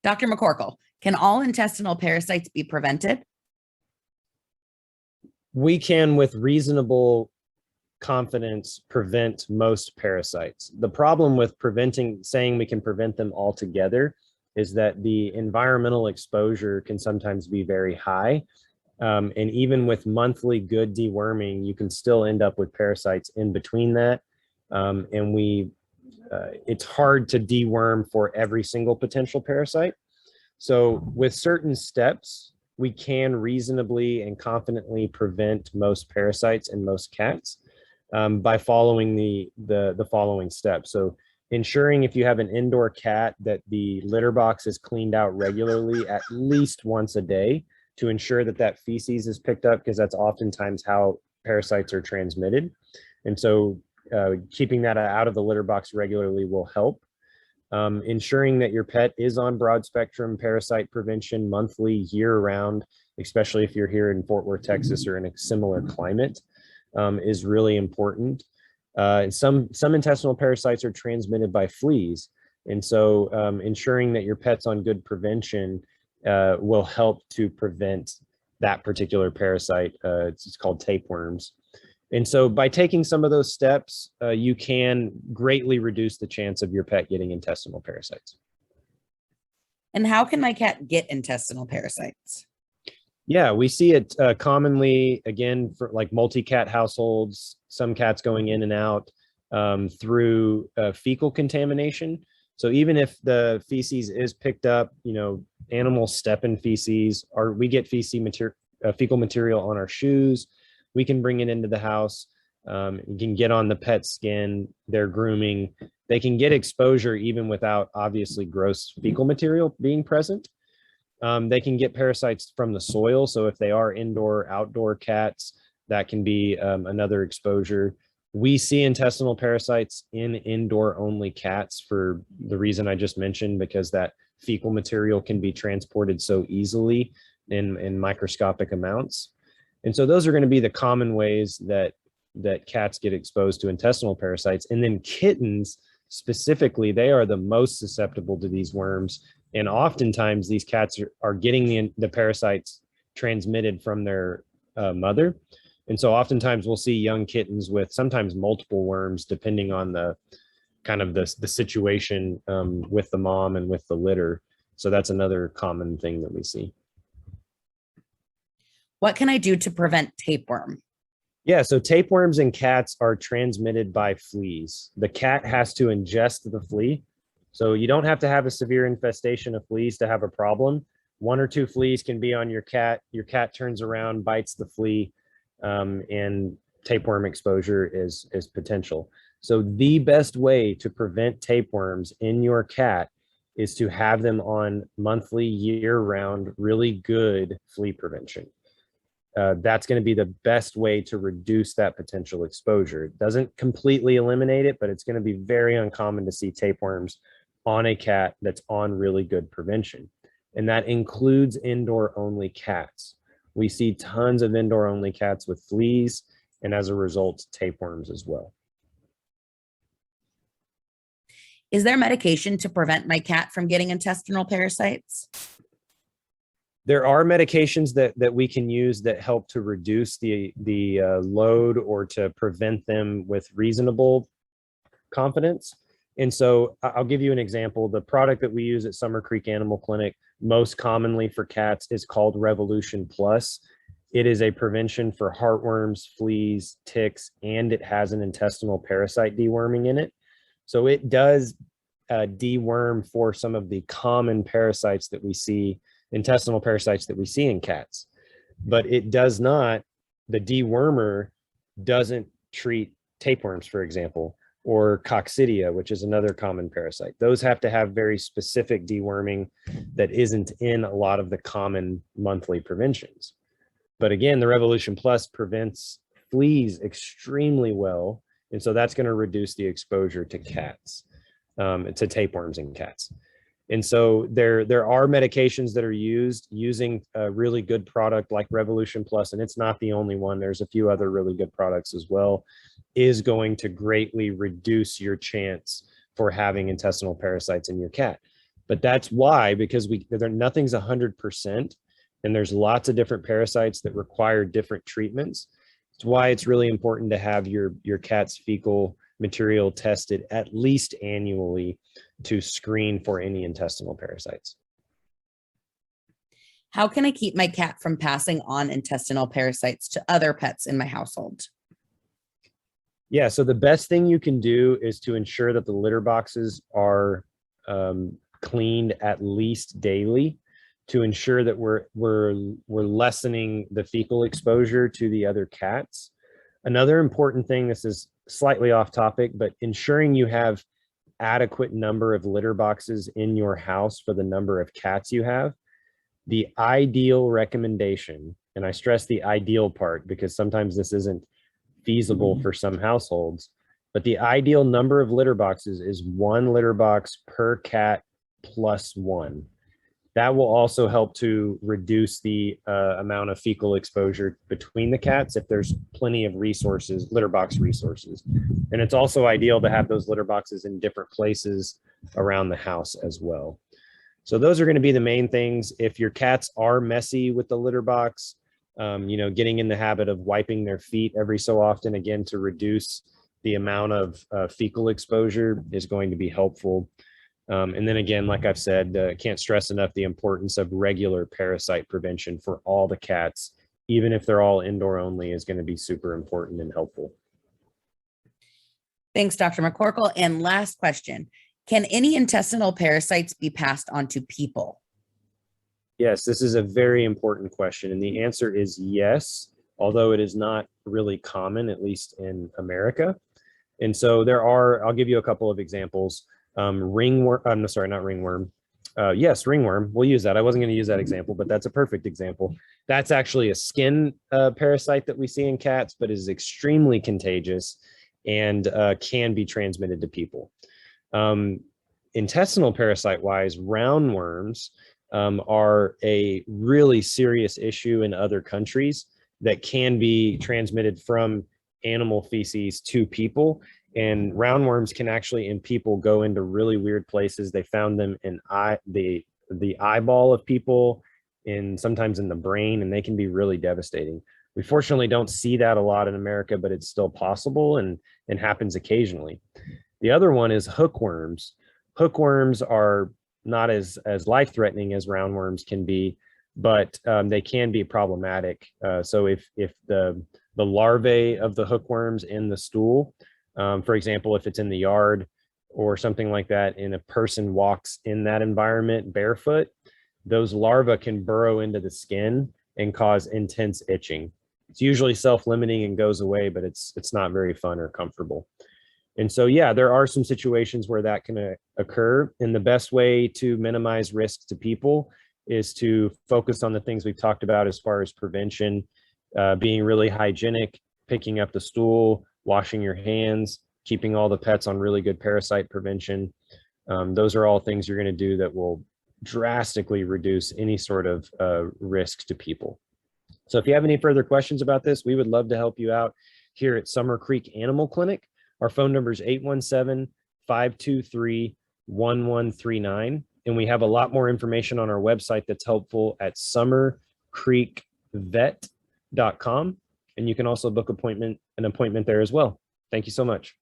Dr. McCorkle, can all intestinal parasites be prevented? We can, with reasonable confidence, prevent most parasites. The problem with saying we can prevent them altogether is that the environmental exposure can sometimes be very high. And even with monthly good deworming, you can still end up with parasites in between that. It's hard to deworm for every single potential parasite. So with certain steps, we can reasonably and confidently prevent most parasites in most cats by following the following steps. So ensuring, if you have an indoor cat, that the litter box is cleaned out regularly, at least once a day, to ensure that feces is picked up, because that's oftentimes how parasites are transmitted. And so keeping that out of the litter box regularly will help. Ensuring that your pet is on broad spectrum parasite prevention monthly, year round, especially if you're here in Fort Worth, Texas, or in a similar climate, is really important. Some intestinal parasites are transmitted by fleas. And so ensuring that your pet's on good prevention will help to prevent that particular parasite. It's called tapeworms. And so by taking some of those steps, you can greatly reduce the chance of your pet getting intestinal parasites. And how can my cat get intestinal parasites? Yeah, we see it commonly, again, for like multi-cat households, some cats going in and out through fecal contamination. So even if the feces is picked up, animals step in feces, or we get fecal material on our shoes, we can bring it into the house. You can get on the pet's skin, their grooming. They can get exposure even without obviously gross fecal material being present. They can get parasites from the soil. So if they are indoor, outdoor cats, that can be another exposure. We see intestinal parasites in indoor only cats for the reason I just mentioned, because that fecal material can be transported so easily in microscopic amounts. And so those are going to be the common ways that cats get exposed to intestinal parasites. And then kittens specifically, they are the most susceptible to these worms. And oftentimes these cats are getting the parasites transmitted from their mother. And so oftentimes we'll see young kittens with sometimes multiple worms, depending on the kind of the situation with the mom and with the litter. So that's another common thing that we see. What can I do to prevent tapeworm? Yeah, so tapeworms in cats are transmitted by fleas. The cat has to ingest the flea. So you don't have to have a severe infestation of fleas to have a problem. 1 or 2 fleas can be on your cat. Your cat turns around, bites the flea, and tapeworm exposure is potential. So the best way to prevent tapeworms in your cat is to have them on monthly, year-round, really good flea prevention. That's going to be the best way to reduce that potential exposure. It doesn't completely eliminate it, but it's going to be very uncommon to see tapeworms on a cat that's on really good prevention. And that includes indoor only cats. We see tons of indoor only cats with fleas, and as a result, tapeworms as well. Is there medication to prevent my cat from getting intestinal parasites? There are medications that we can use that help to reduce the load or to prevent them with reasonable confidence. And so I'll give you an example. The product that we use at Summer Creek Animal Clinic most commonly for cats is called Revolution Plus. It is a prevention for heartworms, fleas, ticks, and it has an intestinal parasite deworming in it. So it does deworm for some of the common parasites that we see, intestinal parasites that we see in cats, but it does not, the dewormer doesn't treat tapeworms, for example, or coccidia, which is another common parasite. Those have to have very specific deworming that isn't in a lot of the common monthly preventions. But again, the Revolution Plus prevents fleas extremely well. And so that's going to reduce the exposure to cats, to tapeworms in cats. And so there are medications that are used using a really good product like Revolution Plus, and it's not the only one. There's a few other really good products as well, is going to greatly reduce your chance for having intestinal parasites in your cat. But that's why, because nothing's 100%, and there's lots of different parasites that require different treatments. It's why it's really important to have your cat's fecal material tested at least annually to screen for any intestinal parasites. How can I keep my cat from passing on intestinal parasites to other pets in my household? Yeah, so the best thing you can do is to ensure that the litter boxes are cleaned at least daily, to ensure that we're lessening the fecal exposure to the other cats. Another important thing, this is slightly off topic, but ensuring you have adequate number of litter boxes in your house for the number of cats you have. The ideal recommendation, and I stress the ideal part because sometimes this isn't feasible for some households, but the ideal number of litter boxes is 1 litter box per cat plus 1. That will also help to reduce the amount of fecal exposure between the cats if there's plenty of resources, litter box resources. And it's also ideal to have those litter boxes in different places around the house as well. So those are going to be the main things. If your cats are messy with the litter box, getting in the habit of wiping their feet every so often, again, to reduce the amount of fecal exposure is going to be helpful. And then again, like I've said, can't stress enough the importance of regular parasite prevention for all the cats, even if they're all indoor only, is going to be super important and helpful. Thanks, Dr. McCorkle. And last question, can any intestinal parasites be passed on to people? Yes, this is a very important question. And the answer is yes, although it is not really common, at least in America. And so I'll give you a couple of examples. Ringworm, I'm sorry, not ringworm. Yes, ringworm. We'll use that. I wasn't going to use that example, but that's a perfect example. That's actually a skin parasite that we see in cats, but is extremely contagious and can be transmitted to people. Intestinal parasite wise, roundworms are a really serious issue in other countries that can be transmitted from animal feces to people. And roundworms can actually, in people, go into really weird places. They found them in the eyeball of people, and sometimes in the brain, and they can be really devastating. We fortunately don't see that a lot in America, but it's still possible and happens occasionally. The other one is hookworms. Hookworms are not as life-threatening as roundworms can be, but they can be problematic. So if the larvae of the hookworms in the stool, for example, if it's in the yard or something like that, and a person walks in that environment barefoot, those larvae can burrow into the skin and cause intense itching. It's usually self-limiting and goes away, but it's not very fun or comfortable. And so, yeah, there are some situations where that can occur. And the best way to minimize risk to people is to focus on the things we've talked about as far as prevention, being really hygienic, picking up the stool, washing your hands, keeping all the pets on really good parasite prevention. Those are all things you're going to do that will drastically reduce any sort of risk to people. So if you have any further questions about this, we would love to help you out here at Summer Creek Animal Clinic. Our phone number is 817-523-1139. And we have a lot more information on our website that's helpful at summercreekvet.com. And you can also book an appointment there as well. Thank you so much.